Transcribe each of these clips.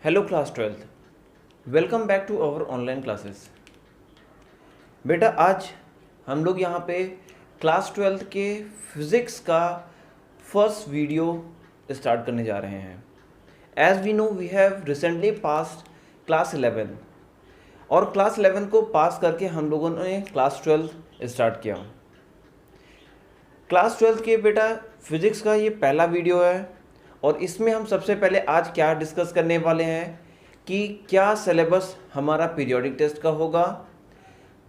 Hello class 12th, welcome back to our online classes. बेटा आज हम लोग यहाँ पे क्लास 12th के फिज़िक्स का फर्स्ट वीडियो स्टार्ट करने जा रहे हैं। As we know we have recently passed class 11 और क्लास 11 को पास करके हम लोगों ने क्लास 12 स्टार्ट किया। क्लास 12 के बेटा फिज़िक्स का ये पहला वीडियो है और इसमें हम सबसे पहले आज क्या डिस्कस करने वाले हैं कि क्या सिलेबस हमारा पीरियोडिक टेस्ट का होगा,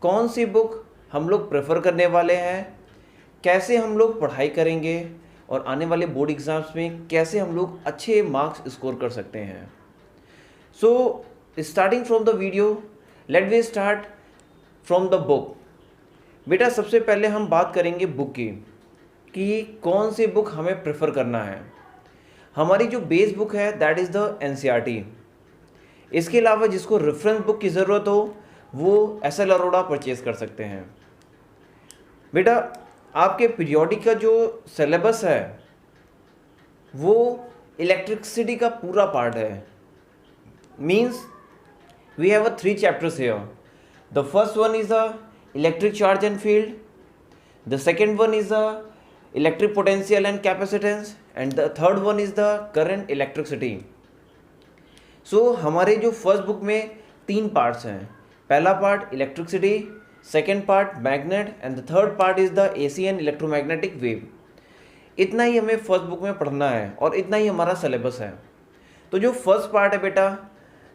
कौन सी बुक हम लोग प्रेफर करने वाले हैं, कैसे हम लोग पढ़ाई करेंगे और आने वाले बोर्ड एग्ज़ाम्स में कैसे हम लोग अच्छे मार्क्स स्कोर कर सकते हैं। So starting from the video, let we start from the book. बेटा सबसे पहले हम बात करेंगे बुक की कि कौन सी बुक हमें प्रेफर करना है। हमारी जो बेस बुक है दैट इज़ द एनसीईआरटी। इसके अलावा जिसको रेफरेंस बुक की ज़रूरत हो वो एसएल अरोड़ा परचेज कर सकते हैं। बेटा आपके पीरियोडिक का जो सिलेबस है वो इलेक्ट्रिसिटी का पूरा पार्ट है। Means we have a 3 chapters here. The first one is a electric charge and field, the second one is a electric potential and capacitance and the third one is the current electricity. So हमारे जो first book में 3 parts हैं। पहला part electricity, second part magnet and the third part is the AC and electromagnetic wave. इतना ही हमें first book में पढ़ना है और इतना ही हमारा सिलेबस है। तो जो फर्स्ट पार्ट है बेटा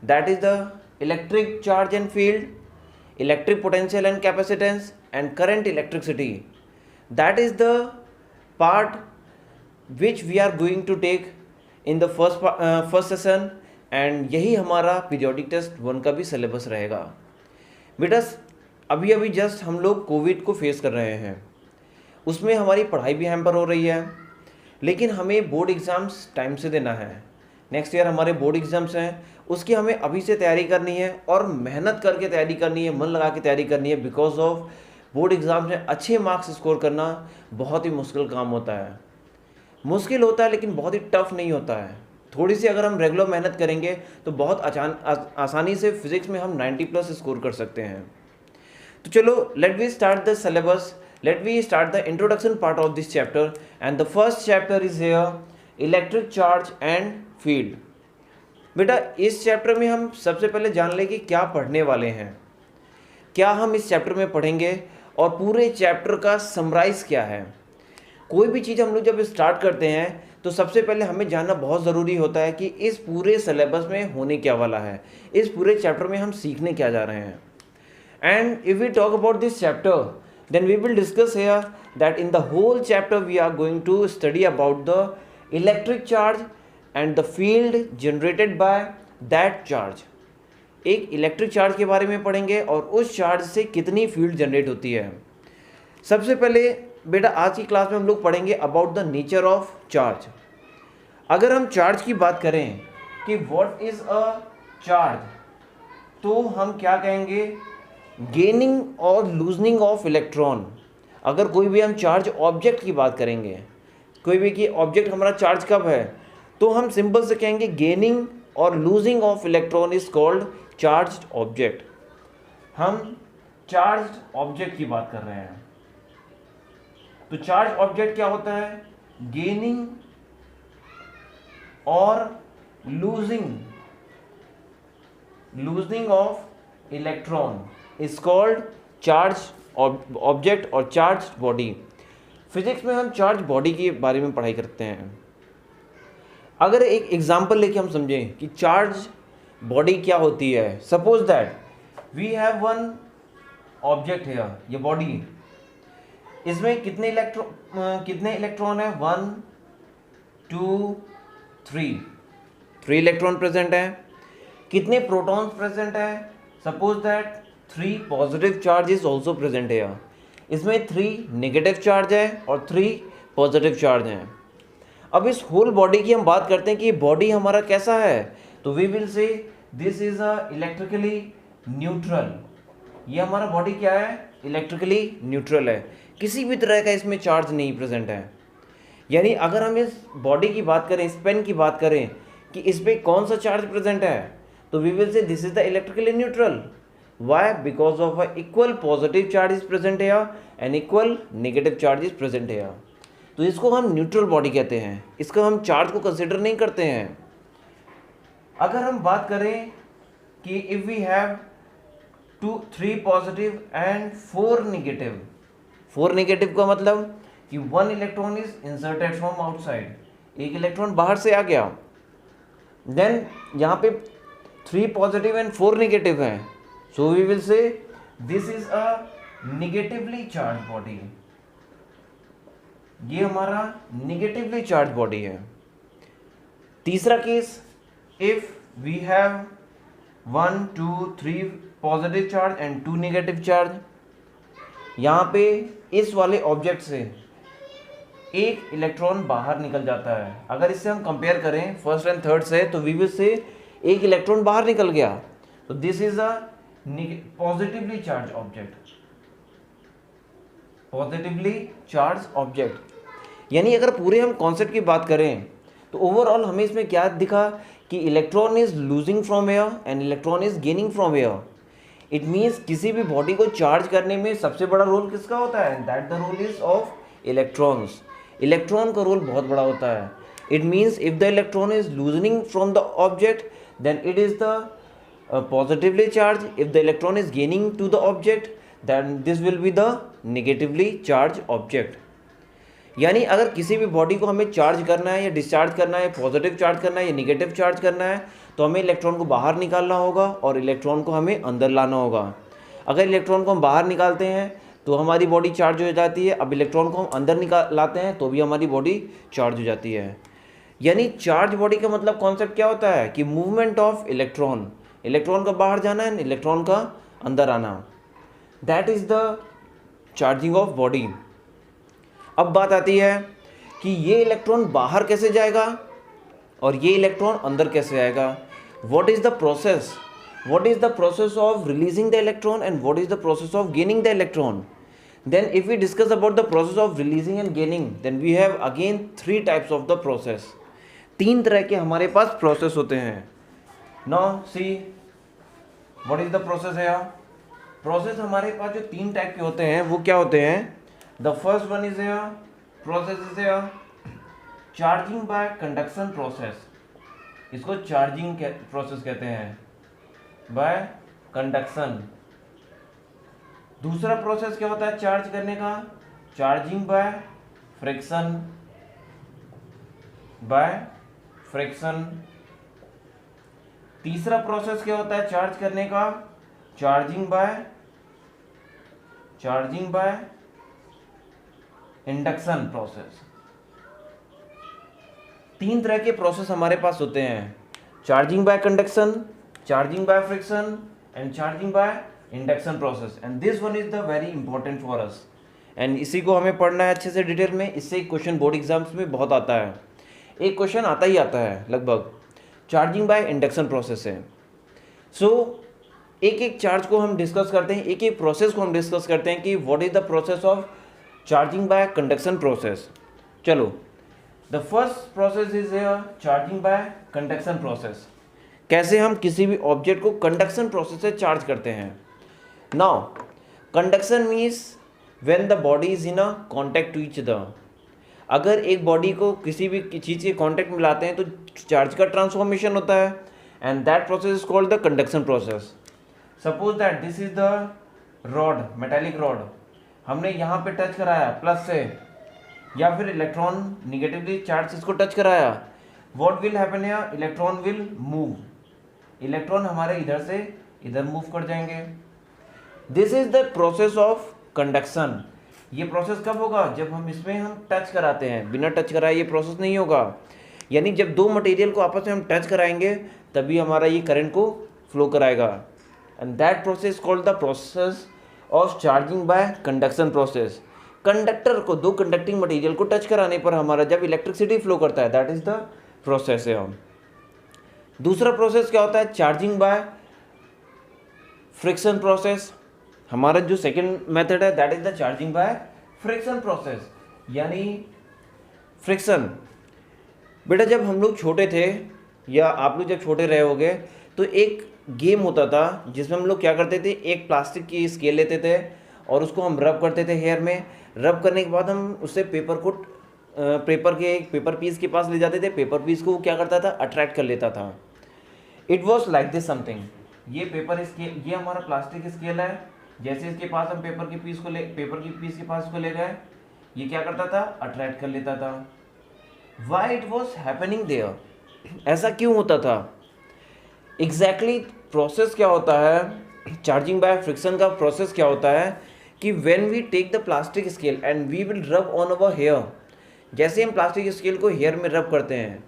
that is the electric charge and field, electric potential and capacitance and current electricity. That is the part which we are going to take in the first session and यही हमारा periodic test 1 का भी syllabus रहेगा। बेटा अभी अभी just हम लोग कोविड को फेस कर रहे हैं, उसमें हमारी पढ़ाई भी हैम्पर हो रही है, लेकिन हमें बोर्ड एग्ज़ाम्स टाइम से देना है। नेक्स्ट ईयर हमारे बोर्ड एग्ज़ाम्स हैं, उसकी हमें अभी से तैयारी करनी है और मेहनत करके तैयारी करनी है, मन लगा के तैयारी करनी है। बिकॉज ऑफ बोर्ड एग्ज़ाम्स में अच्छे मार्क्स स्कोर करना बहुत ही मुश्किल काम होता है। मुश्किल होता है लेकिन बहुत ही टफ नहीं होता है। थोड़ी सी अगर हम रेगुलर मेहनत करेंगे तो बहुत आसानी से फिज़िक्स में हम 90+ स्कोर कर सकते हैं। तो चलो let we start the syllabus, let we start the introduction part of this chapter and the first chapter is here electric charge and field. बेटा इस चैप्टर में हम सबसे पहले जान लें कि क्या पढ़ने वाले हैं, क्या हम इस चैप्टर में पढ़ेंगे और पूरे चैप्टर का समराइज़ क्या है। कोई भी चीज़ हम लोग जब स्टार्ट करते हैं तो सबसे पहले हमें जानना बहुत ज़रूरी होता है कि इस पूरे सिलेबस में होने क्या वाला है, इस पूरे चैप्टर में हम सीखने क्या जा रहे हैं। And if we talk about this chapter then we will discuss here that in the whole chapter we are going to study about the electric charge and the field generated by that charge. एक electric charge के बारे में पढ़ेंगे और उस charge से कितनी field generate होती है। सबसे पहले बेटा आज की क्लास में हम लोग पढ़ेंगे about the nature of charge. अगर हम चार्ज की बात करें कि व्हाट इज़ अ चार्ज, तो हम क्या कहेंगे, गेनिंग और लूजनिंग ऑफ इलेक्ट्रॉन। अगर कोई भी हम चार्ज ऑब्जेक्ट की बात करेंगे, कोई भी कि ऑब्जेक्ट हमारा चार्ज कब है, तो हम सिंपल से कहेंगे गेनिंग और losing of electron is called charged object. हम चार्ज्ड ऑब्जेक्ट की बात कर रहे हैं। तो चार्ज ऑब्जेक्ट क्या होता है, गेनिंग और losing of electron is called charge object और चार्ज बॉडी। फिजिक्स में हम चार्ज बॉडी के बारे में पढ़ाई करते हैं। अगर एक एग्जांपल लेके हम समझें कि चार्ज बॉडी क्या होती है, suppose that we have one object है, ये बॉडी, इसमें कितने इलेक्ट्रॉन है, 1 2 3 इलेक्ट्रॉन प्रेजेंट है। कितने प्रोटॉन्स प्रेजेंट है, suppose that 3 positive charge is also present है। इसमें 3 नेगेटिव चार्ज है और 3 पॉजिटिव चार्ज हैं। अब इस होल बॉडी की हम बात करते हैं कि बॉडी हमारा कैसा है, तो we will say this is a electrically neutral. ये हमारा बॉडी क्या है, इलेक्ट्रिकली न्यूट्रल है, किसी भी तरह का इसमें चार्ज नहीं प्रेजेंट है। यानी अगर हम इस बॉडी की बात करें, इस पेन की बात करें कि इस पे कौन सा चार्ज प्रेजेंट है, तो we will say this is the electrically neutral. Why? Because of a equal positive charge is present here and equal negative charge is present here. तो इसको हम न्यूट्रल बॉडी कहते हैं, इसका हम चार्ज को कंसिडर नहीं करते हैं. अगर हम बात करें कि if we have 3 positive and 4 negative, 4 negative का मतलब कि 1 electron is inserted from outside, एक इलेक्ट्रॉन बाहर से आ गया. देन यहाँ पे 3 पॉजिटिव एंड 4 नेगेटिव हैं, so we will say this is a negatively charge body. ये हमारा नेगेटिवली चार्ज बॉडी है. तीसरा case, if we have 1 2 3 positive charge and 2 negative charge, यहाँ पे इस वाले ऑब्जेक्ट से एक इलेक्ट्रॉन बाहर निकल जाता है. अगर इससे हम कंपेयर करें फर्स्ट एंड थर्ड से, तो वी विल से एक इलेक्ट्रॉन बाहर निकल गया, तो this is a positively charge object, positively charge object. यानी अगर पूरे हम कॉन्सेप्ट की बात करें तो ओवरऑल हमें इसमें क्या दिखा कि electron is losing from air and electron is gaining from air. It means किसी भी बॉडी को चार्ज करने में सबसे बड़ा रोल किसका होता है? That the role is of electrons. Electron का रोल बहुत बड़ा होता है. It means if the electron is loosening from the object then it is the positively charge. If the electron is gaining to the object then this will be the negatively charge object. यानी अगर किसी भी body को हमें charge करना है या discharge करना है, पॉजिटिव चार्ज करना है या नेगेटिव चार्ज करना है, तो हमें इलेक्ट्रॉन को बाहर निकालना होगा और इलेक्ट्रॉन को हमें अंदर लाना होगा. अगर इलेक्ट्रॉन को हम बाहर निकालते हैं तो हमारी बॉडी चार्ज हो जाती है. अब इलेक्ट्रॉन को हम अंदर लाते हैं तो भी हमारी बॉडी चार्ज हो जाती है. यानी चार्ज बॉडी का मतलब कॉन्सेप्ट क्या होता है कि मूवमेंट ऑफ इलेक्ट्रॉन, इलेक्ट्रॉन का बाहर जाना है, इलेक्ट्रॉन का अंदर आना. That is the charging of body. अब बात आती है कि ये इलेक्ट्रॉन बाहर कैसे जाएगा और ये इलेक्ट्रॉन अंदर कैसे आएगा. What is the process? What is the process of releasing the electron and what is the process of gaining the electron. Then if we discuss about the process of releasing and gaining, then we have again 3 types of the process. 3 तरह के हमारे पास process होते हैं. Now see what is the process है. Process हमारे पास जो 3 टाइप के होते हैं वो क्या होते हैं. The first one is a process is a charging by conduction process. इसको चार्जिंग प्रोसेस कहते हैं बाय कंडक्शन. दूसरा प्रोसेस क्या होता है चार्ज करने का? Charging by friction, by friction. तीसरा प्रोसेस क्या होता है चार्ज करने का? Charging by induction process. 3 तरह के प्रोसेस हमारे पास होते हैं. Charging by conduction, charging by friction and charging by induction process. And this one is the very important for us. And इसी को हमें पढ़ना है अच्छे से डिटेल में. इससे क्वेश्चन बोर्ड एग्जाम्स में बहुत आता है. एक क्वेश्चन आता ही आता है लगभग. चार्जिंग बाय इंडक्शन प्रोसेस है. सो एक एक चार्ज को हम डिस्कस करते हैं, एक एक प्रोसेस को हम डिस्कस करते हैं कि what is the process of charging by conduction process. चलो, the first process is charging by conduction process. कैसे हम किसी भी ऑब्जेक्ट को कंडक्शन प्रोसेस से चार्ज करते हैं. Now conduction means when the body is in a contact to each other. अगर एक बॉडी को किसी भी चीज़ के कॉन्टैक्ट में लाते हैं तो चार्ज का ट्रांसफॉर्मेशन होता है and that process is called the conduction process. Suppose that this is the rod, metallic rod. हमने यहाँ पे टच कराया प्लस से, या फिर इलेक्ट्रॉन निगेटिवली चार्ज इसको टच कराया. What will happen here? Electron will move. Electron हमारे इधर से इधर मूव कर जाएंगे. This is the process of conduction. ये प्रोसेस कब होगा? जब हम टच कराते हैं. बिना टच कराए ये प्रोसेस नहीं होगा. यानी जब 2 मटेरियल को आपस में हम टच कराएंगे तभी हमारा ये करंट को फ्लो कराएगा. And that process called the process of charging by conduction process. Conductor को 2 कंडक्टिंग मटेरियल को टच कराने पर हमारा जब इलेक्ट्रिसिटी फ्लो करता है, दैट इज द प्रोसेस है. दूसरा प्रोसेस क्या होता है? Charging by friction process. हमारा जो सेकंड मेथड है that is the charging by friction process. यानी फ्रिक्शन, बेटा जब हम लोग छोटे थे या आप लोग जब छोटे रहे होगे तो एक गेम होता था जिसमें हम लोग क्या करते थे, एक प्लास्टिक की स्केल लेते थे और उसको हम रब करते थे हेयर में। रब करने के बाद हम उससे पेपर पीस के पास ले जाते थे। पेपर पीस को वो क्या करता था, अट्रैक्ट कर लेता था। It was like this something. ये पेपर स्केल, ये हमारा प्लास्टिक स्केल है। जैसे इसके पास हम पेपर की पीस के पास को ले गए, ये क्या करता था, अट्रैक्ट कर लेता था। Why it was happening there, ऐसा क्यों होता था? एग्जैक्टली प्रोसेस क्या होता है, चार्जिंग बाय फ्रिक्शन का प्रोसेस क्या होता है कि when we take the plastic scale and we will rub on our hair, जैसे हम प्लास्टिक स्केल को हेयर में रब करते हैं,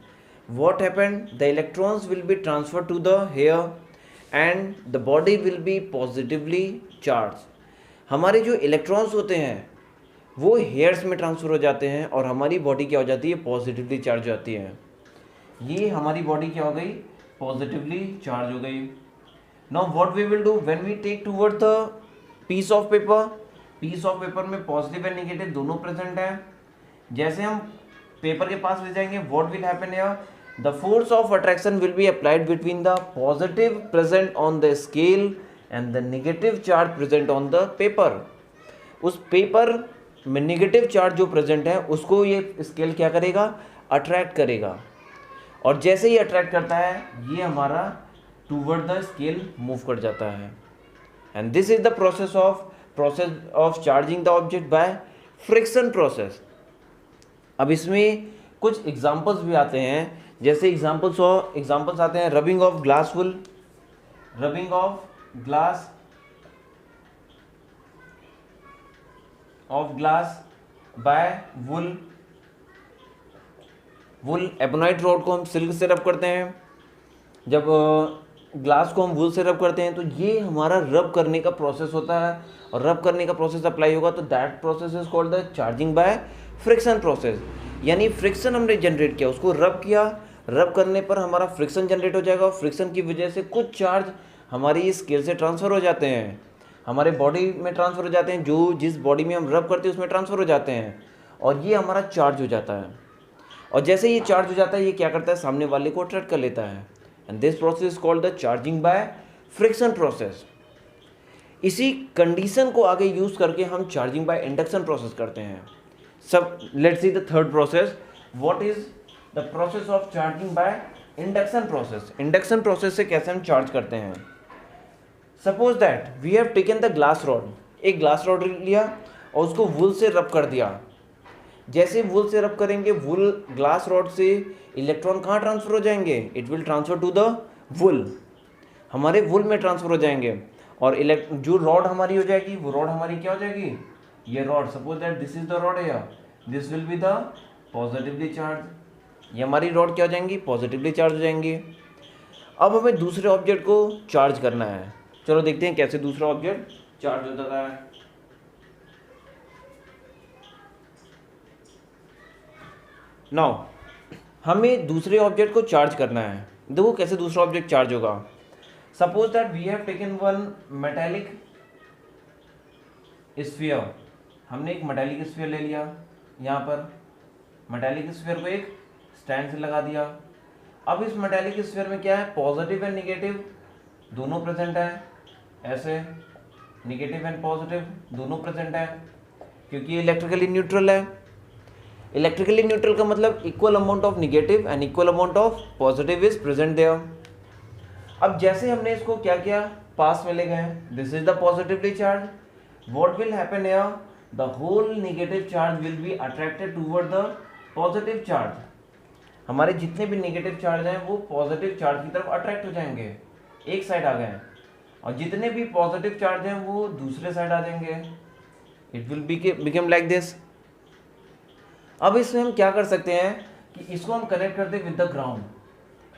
what happened, the electrons will be transferred to the hair and the body will be positively charged। हमारे जो electrons होते हैं वो हेयर्स में ट्रांसफ़र हो जाते हैं और हमारी बॉडी क्या हो जाती है, पॉजिटिवली चार्ज हो जाती है। ये हमारी बॉडी क्या हो गई, पॉजिटिवली चार्ज हो गई। Now what we will do when we take toward the piece of paper में पॉजिटिव एंड नेगेटिव दोनों प्रेजेंट है। जैसे हम पेपर के पास ले जाएंगे, what will happen here, the force of attraction will be applied between the positive present on the scale and the negative charge present on the paper। उस paper में नेगेटिव चार्ज जो प्रेजेंट है उसको ये स्केल क्या करेगा, attract करेगा। और जैसे ही अट्रैक्ट करता है ये हमारा टूवर्ड द स्केल मूव कर जाता है। And this is the process of charging the object by friction process. अब इसमें कुछ एग्जाम्पल्स भी आते हैं, जैसे एग्जाम्पल्स आते हैं rubbing of glass wool, rubbing of glass by wool ebonite rod को हम सिल्क से रब करते हैं। जब ग्लास को हम वुल से रब करते हैं तो ये हमारा रब करने का प्रोसेस होता है, और रब करने का प्रोसेस अप्लाई होगा तो that process is called the charging by friction process. यानी फ्रिक्शन हमने जनरेट किया, उसको रब किया, रब करने पर हमारा फ्रिक्शन जनरेट हो जाएगा और फ्रिक्शन की वजह से कुछ चार्ज हमारी इस स्केल से ट्रांसफ़र हो जाते हैं, हमारे बॉडी में ट्रांसफ़र हो जाते हैं, जो जिस बॉडी में हम रब करते हैं उसमें ट्रांसफ़र हो जाते हैं और ये हमारा चार्ज हो जाता है। और जैसे ये चार्ज हो जाता है ये क्या करता है, सामने वाले को अट्रैक्ट कर लेता है। And this process is called the charging by friction process. इसी कंडीशन को आगे यूज़ करके हम चार्जिंग बाय इंडक्शन प्रोसेस करते हैं। सब let's see the third process, what is the process of charging by induction process. Induction process से कैसे हम चार्ज करते हैं। Suppose that we have taken the glass rod, एक ग्लास रॉड लिया और उसको वुल से रब कर दिया। जैसे वुल से रब करेंगे, वुल ग्लास रॉड से इलेक्ट्रॉन कहाँ ट्रांसफर हो जाएंगे, it will transfer to the wool, हमारे वुल में ट्रांसफर हो जाएंगे। और जो रॉड हमारी हो जाएगी वो रॉड हमारी क्या हो जाएगी, ये rod, suppose that this is the rod here, this will be the positively charge, ये हमारी रॉड क्या हो जाएंगी, पॉजिटिवली चार्ज हो जाएंगी। अब हमें दूसरे ऑब्जेक्ट को चार्ज करना है, चलो देखते हैं कैसे दूसरा ऑब्जेक्ट चार्ज होता है। नाउ हमें दूसरे ऑब्जेक्ट को चार्ज करना है, देखो कैसे दूसरा ऑब्जेक्ट चार्ज होगा। Suppose that we have taken one metallic sphere, हमने एक मेटेलिक स्फीयर ले लिया, यहाँ पर मेटेलिक स्फीयर को एक स्टैंड से लगा दिया। अब इस मेटेलिक स्फीयर में क्या है, पॉजिटिव एंड निगेटिव दोनों प्रेजेंट है, ऐसे निगेटिव एंड पॉजिटिव दोनों प्रेजेंट है, क्योंकि ये इलेक्ट्रिकली न्यूट्रल है। इलेक्ट्रिकली न्यूट्रल का मतलब equal amount of negative and equal amount of positive is present there. अब जैसे हमने इसको क्या किया, पास में ले गए, this is the positively charge, what will happen here, the whole negative charge will be attracted toward the positive charge. हमारे जितने भी नेगेटिव चार्ज हैं वो पॉजिटिव चार्ज की तरफ अट्रैक्ट हो जाएंगे, एक साइड आ गए, और जितने भी पॉजिटिव चार्ज हैं वो दूसरे साइड आ जाएंगे। It will become like this. अब इसमें हम क्या कर सकते हैं कि इसको हम कनेक्ट कर दें विद द ग्राउंड,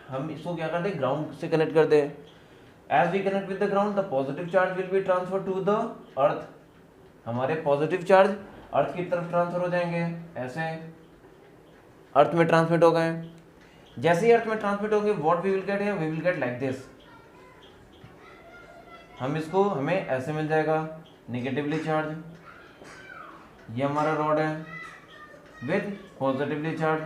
हम इसको क्या कर दें, ग्राउंड से कनेक्ट कर दें। As we connect with the ground the positive charge will be transfer to the earth, हमारे पॉजिटिव चार्ज अर्थ की तरफ ट्रांसफर हो जाएंगे, ऐसे अर्थ में ट्रांसमिट हो गए। जैसे ही अर्थ में ट्रांसमिट होंगे what we will get here, we will get like this, हमें ऐसे मिल जाएगा नेगेटिवली चार्ज, ये हमारा रॉड है विद पॉजिटिवली चार्ज,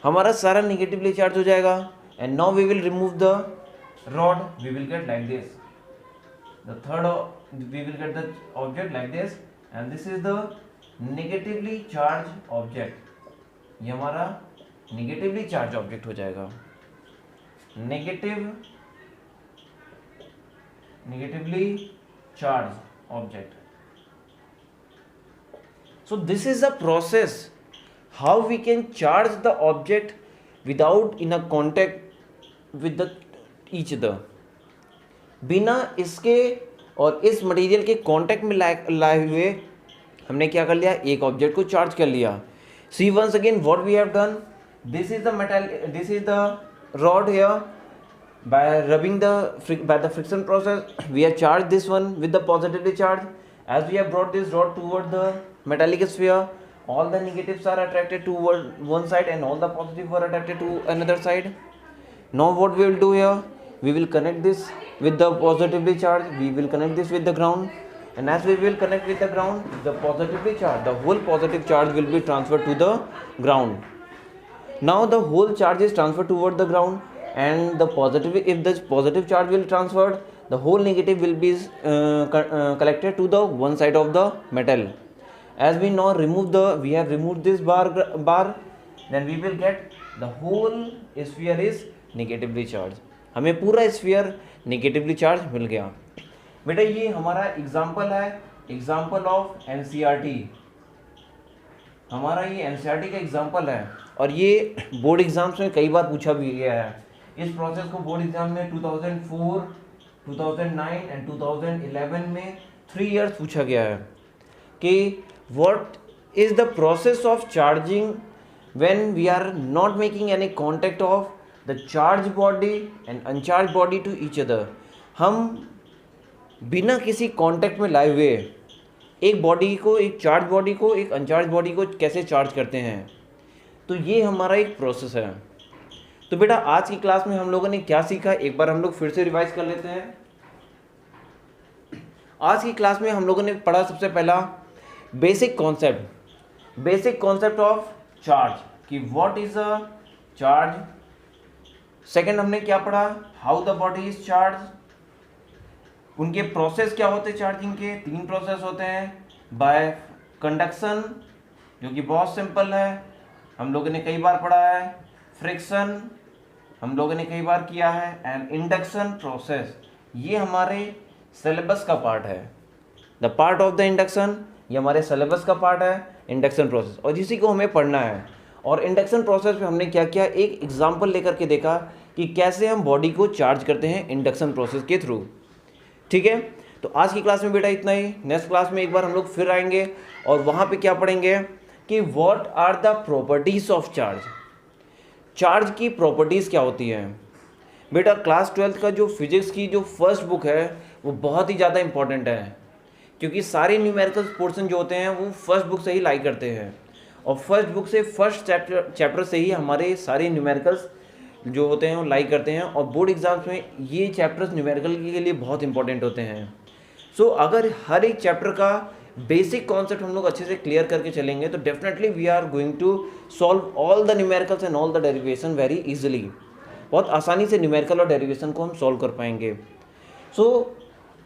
हमारा सारा नेगेटिवली चार्ज हो जाएगा। and now we will remove the rod, we will get like this. The third we will get the object like this, and this is the negatively charged object. ये हमारा negatively charged object हो जाएगा, negatively charged object. So this is the process how we can charge the object without in a contact with the each other. बिना इसके और इस material के contact में लाए हुए हमने क्या कर लिया, एक ऑब्जेक्ट को चार्ज कर लिया. See once again what we have done. This is the metal, this is the rod here. By rubbing by the friction process, we have charged this one with the positively charged. As we have brought this rod toward the metallic sphere, all the negatives are attracted toward one side and all the positive were attracted to another side. Now what we will do here, we will connect this with the positively charged, we will connect this with the ground, and as we will connect with the ground, the positively charged, the whole positive charge will be transferred to the ground. Now the whole charge is transferred toward the ground, and the positive, if the positive charge will transferred, the whole negative will be collected to the one side of the metal. As we now we have removed this bar, then we will get the whole sphere is negatively charged. हमें पूरा sphere negatively charge मिल गया. बेटा ये हमारा example है, example of NCERT. हमारा ये NCERT का एग्जाम्पल है और ये बोर्ड एग्जाम्स में कई बार पूछा भी गया है. इस प्रोसेस को बोर्ड एग्जाम में 2004, 2009 एंड 2011 में 3 इयर्स पूछा गया है कि what is the process of charging when we are not making any contact of the charge body and uncharge body to each other. हम बिना किसी कांटेक्ट में लाए हुए एक बॉडी को, एक चार्ज बॉडी को, एक अनचार्ज बॉडी को कैसे चार्ज करते हैं. तो ये हमारा एक प्रोसेस है. तो बेटा आज की क्लास में हम लोगों ने क्या सीखा, एक बार हम लोग फिर से रिवाइज कर लेते हैं. आज की क्लास में हम लोगों ने पढ़ा सबसे पहला बेसिक कॉन्सेप्ट ऑफ चार्ज कि what is a charge. Second हमने क्या पढ़ा, how the body is charge. उनके प्रोसेस क्या होते हैं चार्जिंग के, 3 प्रोसेस होते हैं. बाय कंडक्शन जो कि बहुत सिंपल है, हम लोगों ने कई बार पढ़ा है. फ्रिक्शन हम लोगों ने कई बार किया है. एंड इंडक्शन प्रोसेस, ये हमारे सिलेबस का पार्ट है. The part of the induction, ये हमारे सिलेबस का पार्ट है इंडक्शन प्रोसेस, और इसी को हमें पढ़ना है. और इंडक्शन प्रोसेस में हमने क्या किया, एक एग्जाम्पल लेकर के देखा कि कैसे हम बॉडी को चार्ज करते हैं इंडक्शन प्रोसेस के थ्रू. ठीक है, तो आज की क्लास में बेटा इतना ही. नेक्स्ट क्लास में एक बार हम लोग फिर आएंगे और वहाँ पे क्या पढ़ेंगे कि what are the properties of charge. Charge की प्रॉपर्टीज़ क्या होती हैं. बेटा क्लास 12th का जो फिजिक्स की जो फर्स्ट बुक है वो बहुत ही ज़्यादा इंपॉर्टेंट है, क्योंकि सारे न्यूमेरिकल पोर्शन जो होते हैं वो फर्स्ट बुक से ही लाई करते हैं, और फर्स्ट बुक से फर्स्ट चैप्टर से ही हमारे सारे न्यूमेरिकल्स जो होते हैं वो लाई करते हैं. और बोर्ड एग्जाम्स में ये चैप्टर्स न्यूमेरिकल के लिए बहुत इंपॉर्टेंट होते हैं. सो अगर हर एक चैप्टर का बेसिक कॉन्सेप्ट हम लोग अच्छे से क्लियर करके चलेंगे तो definitely we are going to solve all the numericals and all the derivation very easily. बहुत आसानी से न्यूमेरिकल और डेरिवेशन को हम सॉल्व कर पाएंगे. सो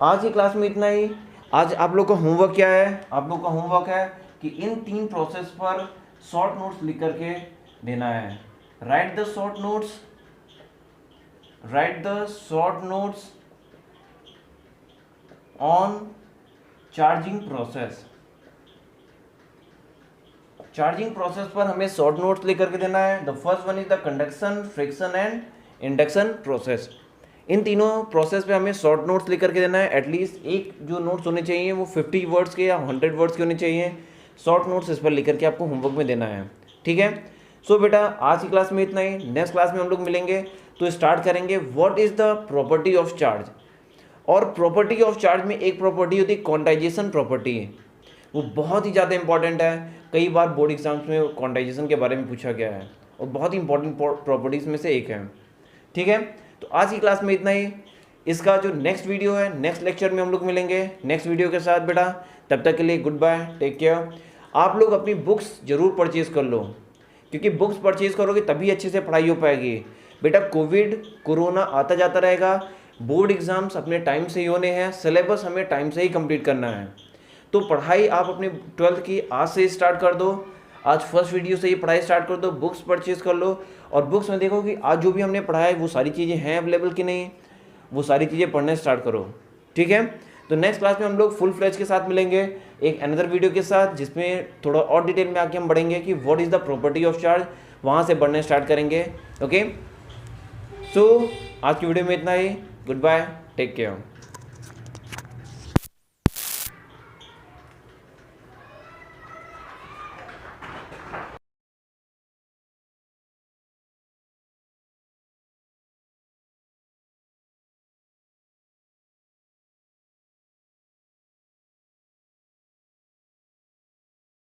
आज की क्लास में इतना ही. आज आप लोग का होमवर्क क्या है, आप लोग का होमवर्क है कि इन 3 प्रोसेस पर शॉर्ट नोट्स लिख करके देना है. Write the short notes on charging process. Charging process पर हमें शॉर्ट नोट्स लेकर के देना है. The first one is the conduction, friction and induction process. इन तीनों प्रोसेस पे हमें शॉर्ट नोट्स लेकर के देना है. एटलीस्ट एक जो नोट्स होने चाहिए वो 50 वर्ड्स के या 100 वर्ड्स के होने चाहिए. शॉर्ट नोट्स इस पर लेकर के आपको होमवर्क में देना है. ठीक है, सो बेटा आज की क्लास में इतना ही. नेक्स्ट क्लास में हम लोग मिलेंगे तो स्टार्ट करेंगे what is the property of charge. और प्रॉपर्टी ऑफ चार्ज में एक प्रॉपर्टी होती है क्वांटाइजेशन प्रॉपर्टी. वो बहुत ही ज़्यादा इंपॉर्टेंट है. कई बार बोर्ड एग्जाम्स में क्वांटाइजेशन के बारे में पूछा गया है और बहुत ही इंपॉर्टेंट प्रॉपर्टीज़ में से एक है. ठीक है, तो आज की क्लास में इतना ही. इसका जो नेक्स्ट वीडियो है, नेक्स्ट लेक्चर में हम लोग मिलेंगे नेक्स्ट वीडियो के साथ. बेटा तब तक के लिए गुड बाय, टेक केयर. आप लोग अपनी बुक्स ज़रूर परचेज़ कर लो, क्योंकि बुक्स परचेज़ करोगे तभी अच्छे से पढ़ाई हो पाएगी. बेटा कोविड कोरोना आता जाता रहेगा, बोर्ड एग्ज़ाम्स अपने टाइम से ही होने हैं, सिलेबस हमें टाइम से ही कंप्लीट करना है। तो पढ़ाई आप अपनी 12th की आज से स्टार्ट कर दो, आज फर्स्ट वीडियो से ही पढ़ाई स्टार्ट कर दो, बुक्स परचेज कर लो और बुक्स में देखो कि आज जो भी हमने पढ़ा है वो सारी चीज़ें हैं अवेलेबल कि नहीं, वो सारी चीज़ें पढ़ने स्टार्ट करो। ठीक है, तो नेक्स्ट क्लास में हम लोग फुल फ्लेज के साथ मिलेंगे एक अनदर वीडियो के साथ, जिसमें थोड़ा और डिटेल में आके हम बढ़ेंगे कि what is the property of charge, वहाँ से बढ़ने स्टार्ट करेंगे। ओके, सो आज की वीडियो में इतना ही। Good bye, take care.